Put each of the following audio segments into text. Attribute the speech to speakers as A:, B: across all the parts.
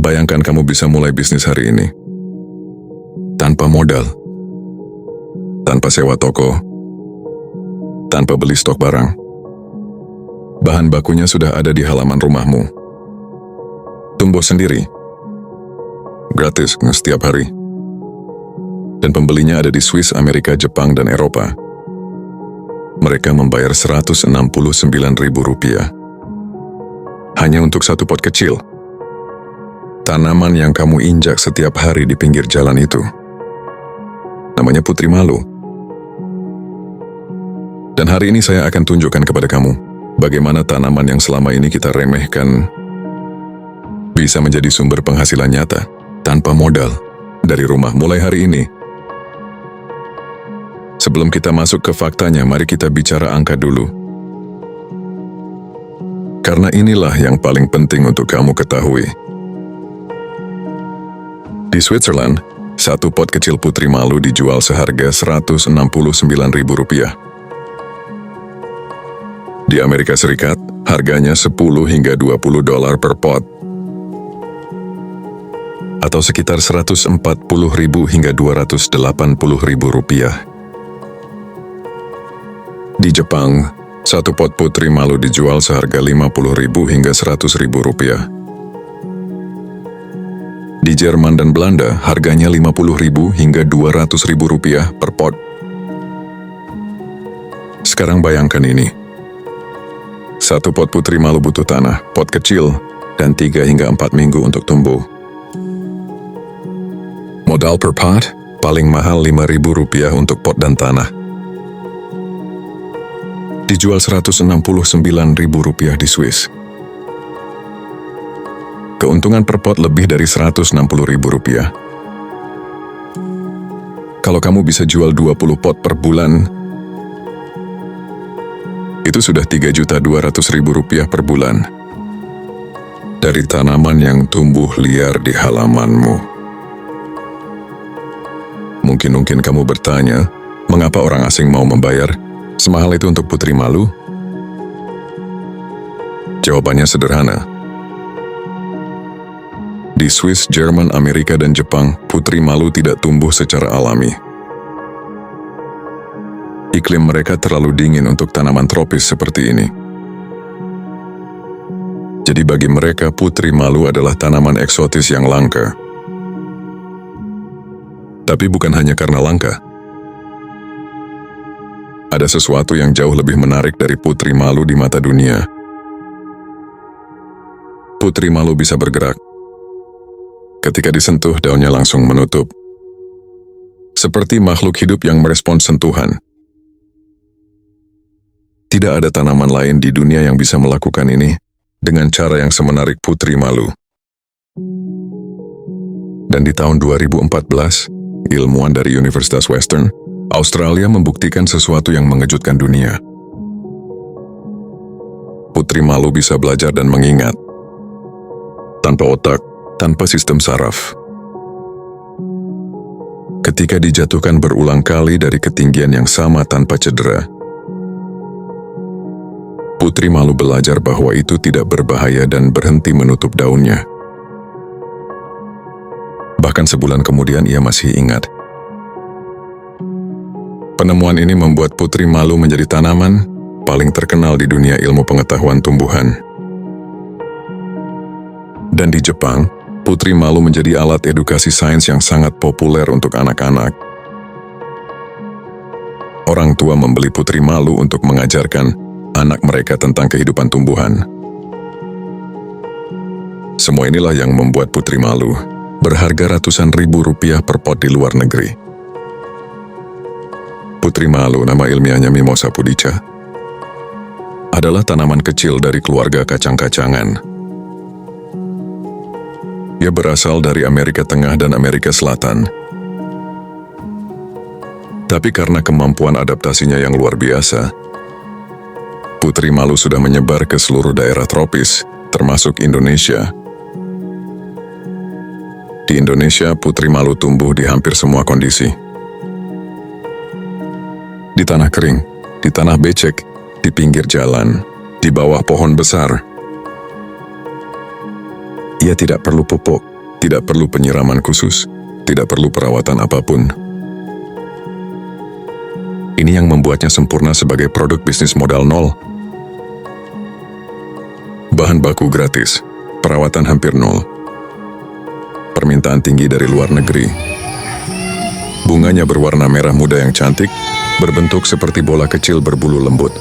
A: Bayangkan kamu bisa mulai bisnis hari ini. Tanpa modal. Tanpa sewa toko. Tanpa beli stok barang. Bahan bakunya sudah ada di halaman rumahmu. Tumbuh sendiri. Gratis setiap hari. Dan pembelinya ada di Swiss, Amerika, Jepang, dan Eropa. Mereka membayar Rp169.000. Hanya untuk satu pot kecil. Tanaman yang kamu injak setiap hari di pinggir jalan itu. Namanya Putri Malu. Dan hari ini saya akan tunjukkan kepada kamu bagaimana tanaman yang selama ini kita remehkan bisa menjadi sumber penghasilan nyata tanpa modal dari rumah mulai hari ini. Sebelum kita masuk ke faktanya, mari kita bicara angka dulu. Karena inilah yang paling penting untuk kamu ketahui. Di Switzerland, satu pot kecil Putri Malu dijual seharga Rp169.000. Di Amerika Serikat, harganya 10 hingga $20 per pot. Atau sekitar Rp140.000 hingga Rp280.000. Di Jepang, satu pot Putri Malu dijual seharga Rp50.000 hingga Rp100.000. Di Jerman dan Belanda, harganya Rp50.000 hingga Rp200.000 per pot. Sekarang bayangkan ini. Satu pot Putri Malu butuh tanah, pot kecil, dan 3 hingga 4 minggu untuk tumbuh. Modal per pot, paling mahal Rp5.000 untuk pot dan tanah. Dijual Rp169.000 di Swiss. Keuntungan per pot lebih dari Rp160.000. Kalau kamu bisa jual 20 pot per bulan, itu sudah Rp3.200.000 per bulan. Dari tanaman yang tumbuh liar di halamanmu. Mungkin kamu bertanya, mengapa orang asing mau membayar semahal itu untuk Putri Malu? Jawabannya sederhana. Di Swiss, Jerman, Amerika, dan Jepang, Putri Malu tidak tumbuh secara alami. Iklim mereka terlalu dingin untuk tanaman tropis seperti ini. Jadi bagi mereka, Putri Malu adalah tanaman eksotis yang langka. Tapi bukan hanya karena langka. Ada sesuatu yang jauh lebih menarik dari Putri Malu di mata dunia. Putri Malu bisa bergerak. Ketika disentuh, daunnya langsung menutup. Seperti makhluk hidup yang merespons sentuhan. Tidak ada tanaman lain di dunia yang bisa melakukan ini dengan cara yang semenarik Putri Malu. Dan di tahun 2014, ilmuwan dari Universitas Western, Australia membuktikan sesuatu yang mengejutkan dunia. Putri Malu bisa belajar dan mengingat. Tanpa otak, tanpa sistem saraf. Ketika dijatuhkan berulang kali dari ketinggian yang sama tanpa cedera, Putri Malu belajar bahwa itu tidak berbahaya dan berhenti menutup daunnya. Bahkan sebulan kemudian ia masih ingat. Penemuan ini membuat Putri Malu menjadi tanaman paling terkenal di dunia ilmu pengetahuan tumbuhan. Dan di Jepang, Putri Malu menjadi alat edukasi sains yang sangat populer untuk anak-anak. Orang tua membeli Putri Malu untuk mengajarkan anak mereka tentang kehidupan tumbuhan. Semua inilah yang membuat Putri Malu berharga ratusan ribu rupiah per pot di luar negeri. Putri Malu, nama ilmiahnya Mimosa pudica, adalah tanaman kecil dari keluarga kacang-kacangan. Ia berasal dari Amerika Tengah dan Amerika Selatan. Tapi karena kemampuan adaptasinya yang luar biasa, Putri Malu sudah menyebar ke seluruh daerah tropis, termasuk Indonesia. Di Indonesia, Putri Malu tumbuh di hampir semua kondisi. Di tanah kering, di tanah becek, di pinggir jalan, di bawah pohon besar. Ia tidak perlu pupuk, Tidak perlu penyiraman khusus, tidak perlu perawatan apapun. Ini yang membuatnya sempurna sebagai produk bisnis modal nol. Bahan baku gratis, perawatan hampir nol. Permintaan tinggi dari luar negeri. Bunganya berwarna merah muda yang cantik, berbentuk seperti bola kecil berbulu lembut.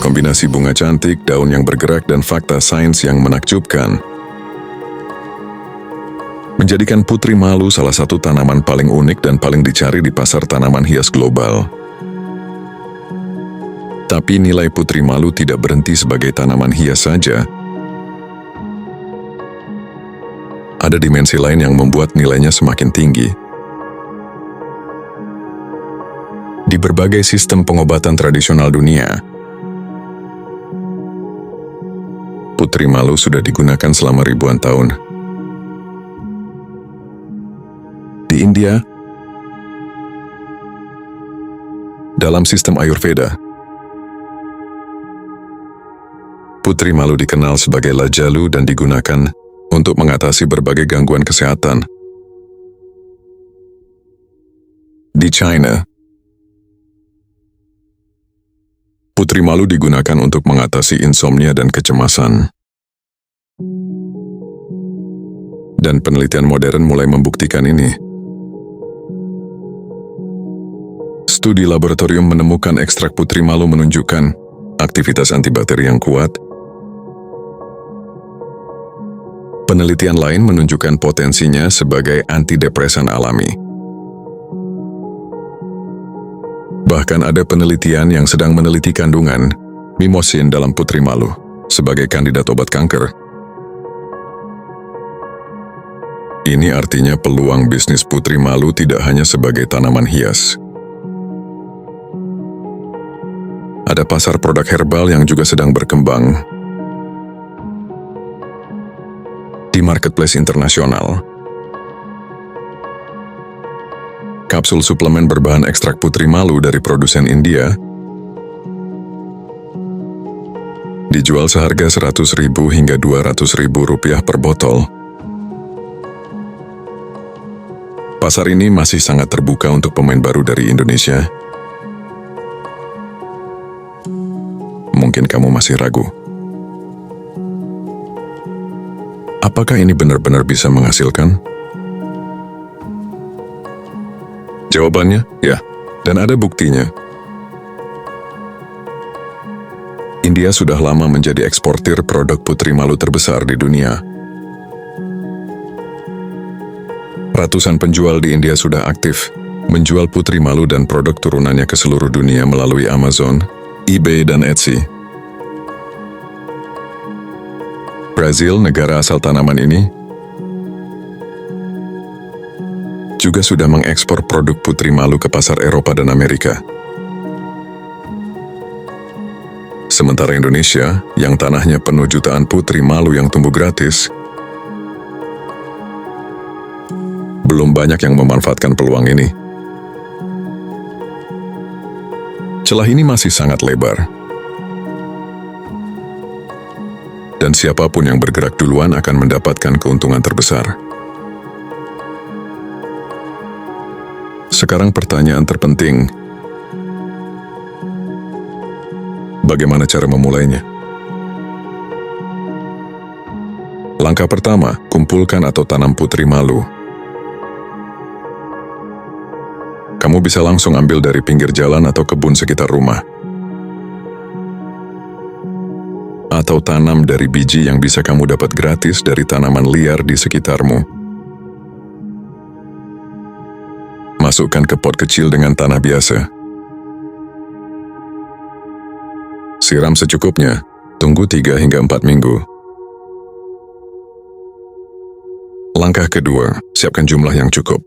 A: Kombinasi bunga cantik, daun yang bergerak, dan fakta sains yang menakjubkan menjadikan putri malu salah satu tanaman paling unik dan paling dicari di pasar tanaman hias global. Tapi nilai putri malu tidak berhenti sebagai tanaman hias saja. Ada dimensi lain yang membuat nilainya semakin tinggi. Di berbagai sistem pengobatan tradisional dunia, putri malu sudah digunakan selama ribuan tahun. Di India, dalam sistem Ayurveda, putri malu dikenal sebagai lajalu dan digunakan untuk mengatasi berbagai gangguan kesehatan. Di China, putri malu digunakan untuk mengatasi insomnia dan kecemasan. Dan penelitian modern mulai membuktikan ini. Studi laboratorium menemukan ekstrak putri malu menunjukkan aktivitas antibakteri yang kuat. Penelitian lain menunjukkan potensinya sebagai antidepresan alami. Bahkan ada penelitian yang sedang meneliti kandungan mimosin dalam putri malu sebagai kandidat obat kanker. Ini artinya peluang bisnis putri malu tidak hanya sebagai tanaman hias. Ada pasar produk herbal yang juga sedang berkembang di marketplace internasional. Kapsul suplemen berbahan ekstrak putri malu dari produsen India dijual seharga Rp100.000 hingga Rp200.000 per botol. Pasar ini masih sangat terbuka untuk pemain baru dari Indonesia. Mungkin kamu masih ragu. Apakah ini benar-benar bisa menghasilkan? Jawabannya, ya, dan ada buktinya. India sudah lama menjadi eksportir produk putri malu terbesar di dunia. Ratusan penjual di India sudah aktif menjual putri malu dan produk turunannya ke seluruh dunia melalui Amazon, eBay, dan Etsy. Brazil, negara asal tanaman ini, juga sudah mengekspor produk putri malu ke pasar Eropa dan Amerika. Sementara Indonesia, yang tanahnya penuh jutaan putri malu yang tumbuh gratis, belum banyak yang memanfaatkan peluang ini. Celah ini masih sangat lebar. Dan siapapun yang bergerak duluan akan mendapatkan keuntungan terbesar. Sekarang pertanyaan terpenting, bagaimana cara memulainya? Langkah pertama, kumpulkan atau tanam putri malu. Kamu bisa langsung ambil dari pinggir jalan atau kebun sekitar rumah. Atau tanam dari biji yang bisa kamu dapat gratis dari tanaman liar di sekitarmu. Masukkan ke pot kecil dengan tanah biasa. Siram secukupnya, tunggu 3 hingga 4 minggu. Langkah kedua, siapkan jumlah yang cukup.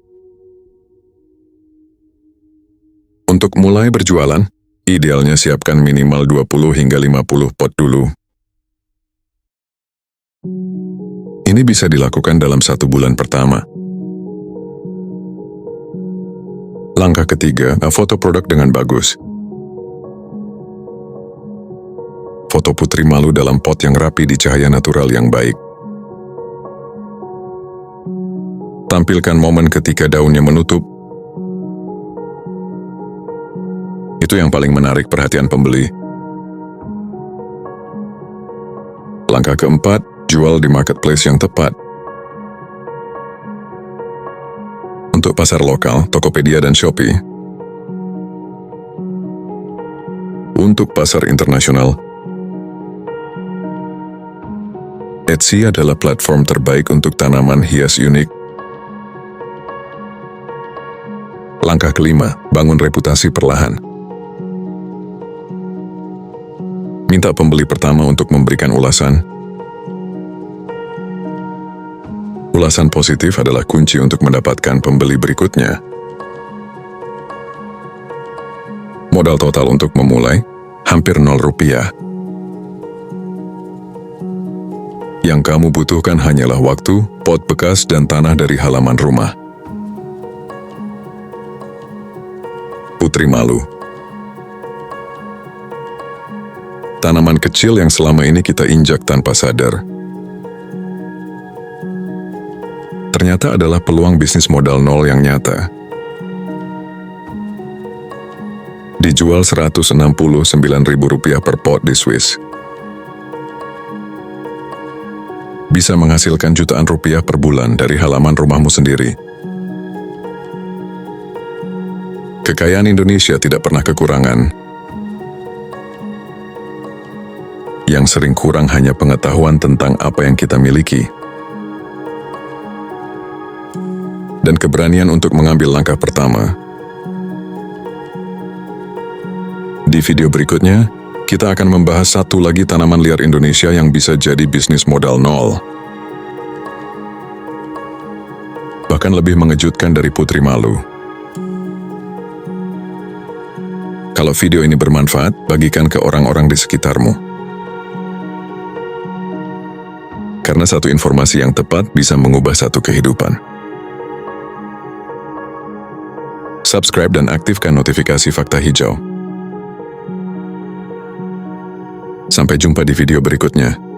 A: Untuk mulai berjualan, idealnya siapkan minimal 20 hingga 50 pot dulu. Ini bisa dilakukan dalam 1 bulan pertama. Langkah ketiga, foto produk dengan bagus. Foto putri malu dalam pot yang rapi di cahaya natural yang baik. Tampilkan momen ketika daunnya menutup. Itu yang paling menarik perhatian pembeli. Langkah keempat, jual di marketplace yang tepat. Untuk pasar lokal, Tokopedia dan Shopee. Untuk pasar internasional, Etsy adalah platform terbaik untuk tanaman hias unik. Langkah kelima, bangun reputasi perlahan. Minta pembeli pertama untuk memberikan ulasan. Ulasan positif adalah kunci untuk mendapatkan pembeli berikutnya. Modal total untuk memulai, hampir Rp0. Yang kamu butuhkan hanyalah waktu, pot bekas dan tanah dari halaman rumah. Putri Malu. Tanaman kecil yang selama ini kita injak tanpa sadar, ternyata adalah peluang bisnis modal nol yang nyata. Dijual Rp169.000 per pot di Swiss. Bisa menghasilkan jutaan rupiah per bulan dari halaman rumahmu sendiri. Kekayaan Indonesia tidak pernah kekurangan. Yang sering kurang hanya pengetahuan tentang apa yang kita miliki. Dan keberanian untuk mengambil langkah pertama. Di video berikutnya, kita akan membahas satu lagi tanaman liar Indonesia yang bisa jadi bisnis modal nol. Bahkan lebih mengejutkan dari Putri Malu. Kalau video ini bermanfaat, bagikan ke orang-orang di sekitarmu. Karena satu informasi yang tepat bisa mengubah satu kehidupan. Subscribe dan aktifkan notifikasi Fakta Hijau. Sampai jumpa di video berikutnya.